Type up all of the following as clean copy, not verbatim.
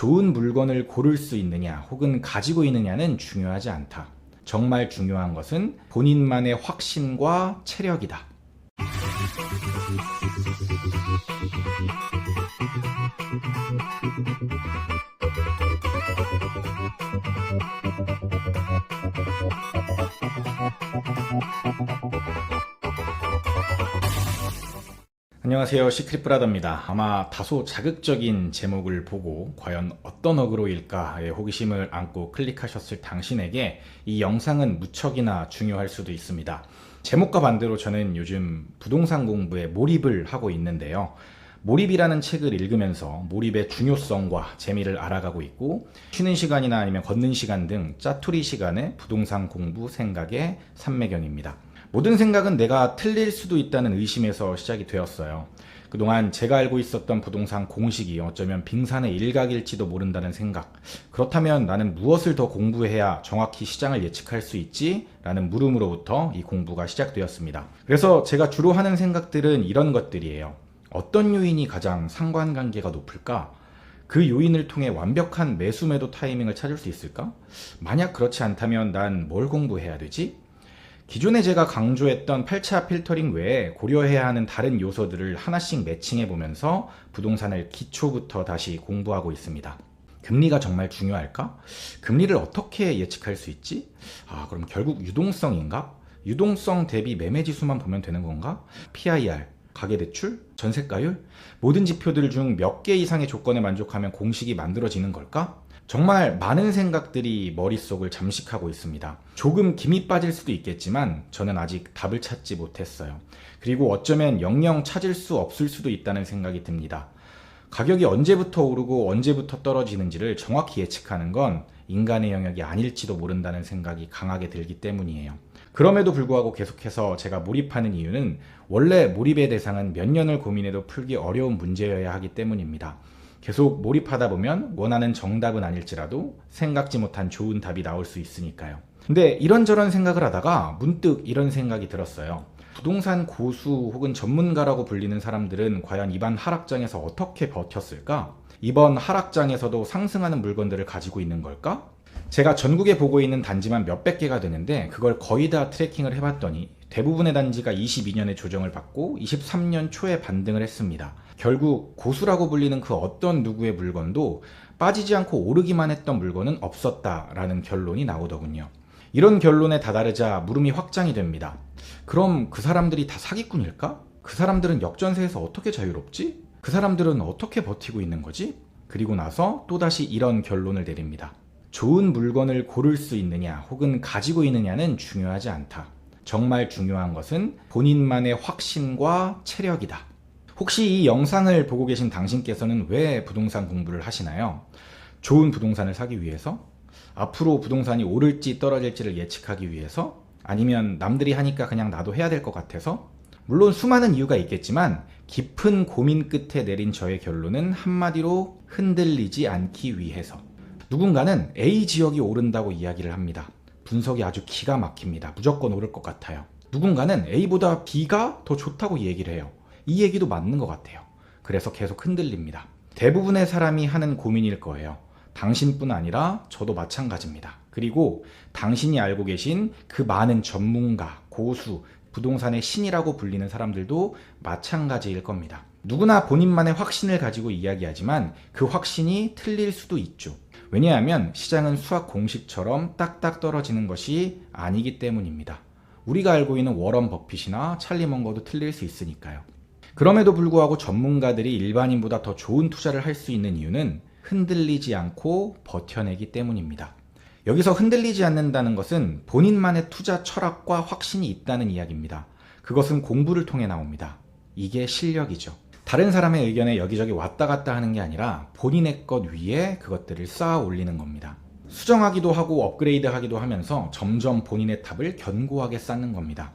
좋은 물건을 고를 수 있느냐 혹은 가지고 있느냐는 중요하지 않다. 정말 중요한 것은 본인만의 확신과 체력이다. 안녕하세요, 시크릿브라더입니다. 아마 다소 자극적인 제목을 보고 과연 어떤 어그로일까의 호기심을 안고 클릭하셨을 당신에게 이 영상은 무척이나 중요할 수도 있습니다. 제목과 반대로 저는 요즘 부동산 공부에 몰입을 하고 있는데요. 몰입이라는 책을 읽으면서 몰입의 중요성과 재미를 알아가고 있고, 쉬는 시간이나 아니면 걷는 시간 등 짜투리 시간에 부동산 공부 생각의 삼매경입니다. 모든 생각은 내가 틀릴 수도 있다는 의심에서 시작이 되었어요. 그동안 제가 알고 있었던 부동산 공식이 어쩌면 빙산의 일각일지도 모른다는 생각. 그렇다면 나는 무엇을 더 공부해야 정확히 시장을 예측할 수 있지? 라는 물음으로부터 이 공부가 시작되었습니다. 그래서 제가 주로 하는 생각들은 이런 것들이에요. 어떤 요인이 가장 상관관계가 높을까? 그 요인을 통해 완벽한 매수 매도 타이밍을 찾을 수 있을까? 만약 그렇지 않다면 난 뭘 공부해야 되지? 기존에 제가 강조했던 8차 필터링 외에 고려해야 하는 다른 요소들을 하나씩 매칭해 보면서 부동산을 기초부터 다시 공부하고 있습니다. 금리가 정말 중요할까? 금리를 어떻게 예측할 수 있지? 그럼 결국 유동성인가? 유동성 대비 매매지수만 보면 되는 건가? PIR, 가계대출, 전세가율? 모든 지표들 중 몇 개 이상의 조건에 만족하면 공식이 만들어지는 걸까? 정말 많은 생각들이 머릿속을 잠식하고 있습니다. 조금 김이 빠질 수도 있겠지만 저는 아직 답을 찾지 못했어요. 그리고 어쩌면 영영 찾을 수 없을 수도 있다는 생각이 듭니다. 가격이 언제부터 오르고 언제부터 떨어지는지를 정확히 예측하는 건 인간의 영역이 아닐지도 모른다는 생각이 강하게 들기 때문이에요. 그럼에도 불구하고 계속해서 제가 몰입하는 이유는 원래 몰입의 대상은 몇 년을 고민해도 풀기 어려운 문제여야 하기 때문입니다. 계속 몰입하다 보면 원하는 정답은 아닐지라도 생각지 못한 좋은 답이 나올 수 있으니까요. 근데 이런저런 생각을 하다가 문득 이런 생각이 들었어요. 부동산 고수 혹은 전문가라고 불리는 사람들은 과연 이번 하락장에서 어떻게 버텼을까? 이번 하락장에서도 상승하는 물건들을 가지고 있는 걸까? 제가 전국에 보고 있는 단지만 몇백 개가 되는데 그걸 거의 다 트래킹을 해봤더니 대부분의 단지가 22년에 조정을 받고 23년 초에 반등을 했습니다. 결국 고수라고 불리는 그 어떤 누구의 물건도 빠지지 않고 오르기만 했던 물건은 없었다라는 결론이 나오더군요. 이런 결론에 다다르자 물음이 확장이 됩니다. 그럼 그 사람들이 다 사기꾼일까? 그 사람들은 역전세에서 어떻게 자유롭지? 그 사람들은 어떻게 버티고 있는 거지? 그리고 나서 또다시 이런 결론을 내립니다. 좋은 물건을 고를 수 있느냐 혹은 가지고 있느냐는 중요하지 않다. 정말 중요한 것은 본인만의 확신과 체력이다. 혹시 이 영상을 보고 계신 당신께서는 왜 부동산 공부를 하시나요? 좋은 부동산을 사기 위해서? 앞으로 부동산이 오를지 떨어질지를 예측하기 위해서? 아니면 남들이 하니까 그냥 나도 해야 될 것 같아서? 물론 수많은 이유가 있겠지만 깊은 고민 끝에 내린 저의 결론은 한마디로 흔들리지 않기 위해서. 누군가는 A 지역이 오른다고 이야기를 합니다. 분석이 아주 기가 막힙니다. 무조건 오를 것 같아요. 누군가는 A보다 B가 더 좋다고 얘기를 해요. 이 얘기도 맞는 것 같아요. 그래서 계속 흔들립니다. 대부분의 사람이 하는 고민일 거예요. 당신뿐 아니라 저도 마찬가지입니다. 그리고 당신이 알고 계신 그 많은 전문가, 고수, 부동산의 신이라고 불리는 사람들도 마찬가지일 겁니다. 누구나 본인만의 확신을 가지고 이야기하지만 그 확신이 틀릴 수도 있죠. 왜냐하면 시장은 수학 공식처럼 딱딱 떨어지는 것이 아니기 때문입니다. 우리가 알고 있는 워런 버핏이나 찰리 먼거도 틀릴 수 있으니까요. 그럼에도 불구하고 전문가들이 일반인보다 더 좋은 투자를 할 수 있는 이유는 흔들리지 않고 버텨내기 때문입니다. 여기서 흔들리지 않는다는 것은 본인만의 투자 철학과 확신이 있다는 이야기입니다. 그것은 공부를 통해 나옵니다. 이게 실력이죠. 다른 사람의 의견에 여기저기 왔다 갔다 하는 게 아니라 본인의 것 위에 그것들을 쌓아 올리는 겁니다. 수정하기도 하고 업그레이드하기도 하면서 점점 본인의 탑을 견고하게 쌓는 겁니다.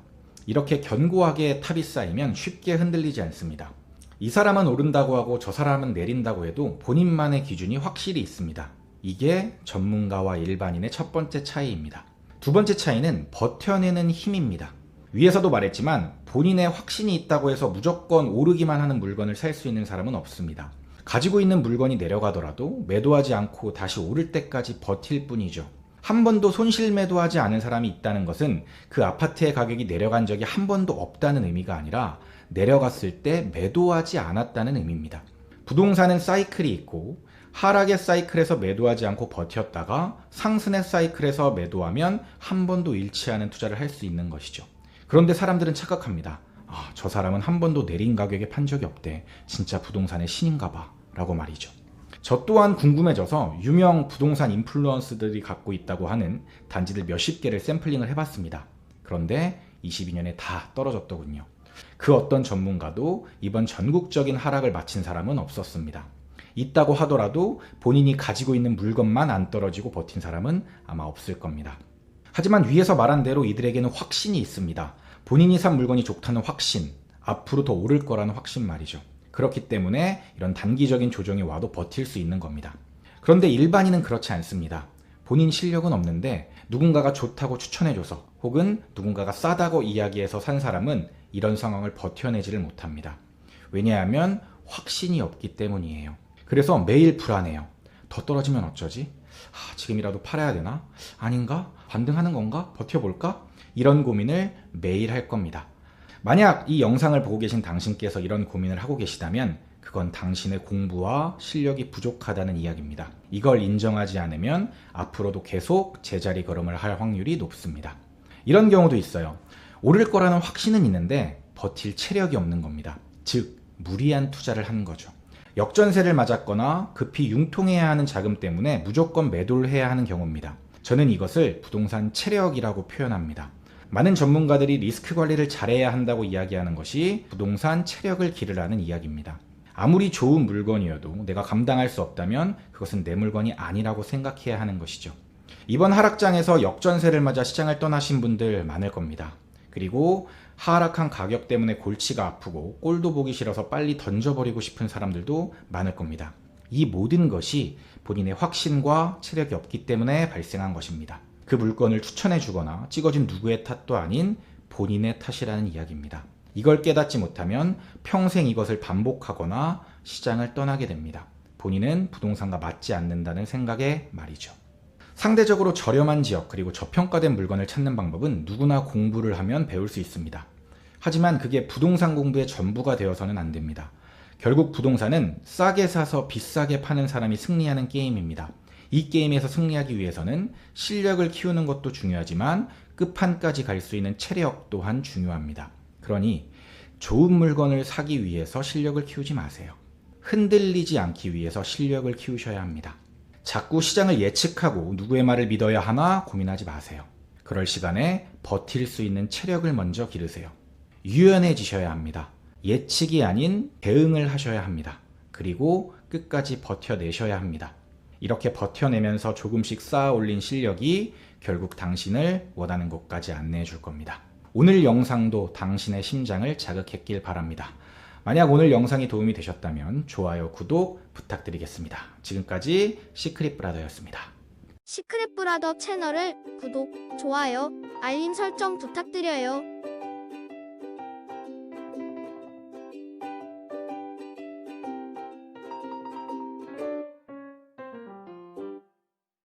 이렇게 견고하게 탑이 쌓이면 쉽게 흔들리지 않습니다. 이 사람은 오른다고 하고 저 사람은 내린다고 해도 본인만의 기준이 확실히 있습니다. 이게 전문가와 일반인의 첫 번째 차이입니다. 두 번째 차이는 버텨내는 힘입니다. 위에서도 말했지만 본인의 확신이 있다고 해서 무조건 오르기만 하는 물건을 살 수 있는 사람은 없습니다. 가지고 있는 물건이 내려가더라도 매도하지 않고 다시 오를 때까지 버틸 뿐이죠. 한 번도 손실 매도하지 않은 사람이 있다는 것은 그 아파트의 가격이 내려간 적이 한 번도 없다는 의미가 아니라 내려갔을 때 매도하지 않았다는 의미입니다. 부동산은 사이클이 있고 하락의 사이클에서 매도하지 않고 버텼다가 상승의 사이클에서 매도하면 한 번도 잃지 않은 투자를 할 수 있는 것이죠. 그런데 사람들은 착각합니다. 저 사람은 한 번도 내린 가격에 판 적이 없대. 진짜 부동산의 신인가 봐. 라고 말이죠. 저 또한 궁금해져서 유명 부동산 인플루언서들이 갖고 있다고 하는 단지들 몇십 개를 샘플링을 해봤습니다. 그런데 22년에 다 떨어졌더군요. 그 어떤 전문가도 이번 전국적인 하락을 마친 사람은 없었습니다. 있다고 하더라도 본인이 가지고 있는 물건만 안 떨어지고 버틴 사람은 아마 없을 겁니다. 하지만 위에서 말한 대로 이들에게는 확신이 있습니다. 본인이 산 물건이 좋다는 확신, 앞으로 더 오를 거라는 확신 말이죠. 그렇기 때문에 이런 단기적인 조정이 와도 버틸 수 있는 겁니다. 그런데 일반인은 그렇지 않습니다. 본인 실력은 없는데 누군가가 좋다고 추천해줘서 혹은 누군가가 싸다고 이야기해서 산 사람은 이런 상황을 버텨내지를 못합니다. 왜냐하면 확신이 없기 때문이에요. 그래서 매일 불안해요. 더 떨어지면 어쩌지? 지금이라도 팔아야 되나? 아닌가? 반등하는 건가? 버텨볼까? 이런 고민을 매일 할 겁니다. 만약 이 영상을 보고 계신 당신께서 이런 고민을 하고 계시다면 그건 당신의 공부와 실력이 부족하다는 이야기입니다. 이걸 인정하지 않으면 앞으로도 계속 제자리 걸음을 할 확률이 높습니다. 이런 경우도 있어요. 오를 거라는 확신은 있는데 버틸 체력이 없는 겁니다. 즉, 무리한 투자를 한 거죠. 역전세를 맞았거나 급히 융통해야 하는 자금 때문에 무조건 매도를 해야 하는 경우입니다. 저는 이것을 부동산 체력이라고 표현합니다. 많은 전문가들이 리스크 관리를 잘해야 한다고 이야기하는 것이 부동산 체력을 기르라는 이야기입니다. 아무리 좋은 물건이어도 내가 감당할 수 없다면 그것은 내 물건이 아니라고 생각해야 하는 것이죠. 이번 하락장에서 역전세를 맞아 시장을 떠나신 분들 많을 겁니다. 그리고 하락한 가격 때문에 골치가 아프고 꼴도 보기 싫어서 빨리 던져버리고 싶은 사람들도 많을 겁니다. 이 모든 것이 본인의 확신과 체력이 없기 때문에 발생한 것입니다. 그 물건을 추천해 주거나 찍어준 누구의 탓도 아닌 본인의 탓이라는 이야기입니다. 이걸 깨닫지 못하면 평생 이것을 반복하거나 시장을 떠나게 됩니다. 본인은 부동산과 맞지 않는다는 생각에 말이죠. 상대적으로 저렴한 지역 그리고 저평가된 물건을 찾는 방법은 누구나 공부를 하면 배울 수 있습니다. 하지만 그게 부동산 공부의 전부가 되어서는 안 됩니다. 결국 부동산은 싸게 사서 비싸게 파는 사람이 승리하는 게임입니다. 이 게임에서 승리하기 위해서는 실력을 키우는 것도 중요하지만 끝판까지 갈 수 있는 체력 또한 중요합니다. 그러니 좋은 물건을 사기 위해서 실력을 키우지 마세요. 흔들리지 않기 위해서 실력을 키우셔야 합니다. 자꾸 시장을 예측하고 누구의 말을 믿어야 하나 고민하지 마세요. 그럴 시간에 버틸 수 있는 체력을 먼저 기르세요. 유연해지셔야 합니다. 예측이 아닌 대응을 하셔야 합니다. 그리고 끝까지 버텨내셔야 합니다. 이렇게 버텨내면서 조금씩 쌓아 올린 실력이 결국 당신을 원하는 곳까지 안내해 줄 겁니다. 오늘 영상도 당신의 심장을 자극했길 바랍니다. 만약 오늘 영상이 도움이 되셨다면 좋아요, 구독 부탁드리겠습니다. 지금까지 시크릿 브라더였습니다. 시크릿 브라더 채널을 구독, 좋아요, 알림 설정 부탁드려요.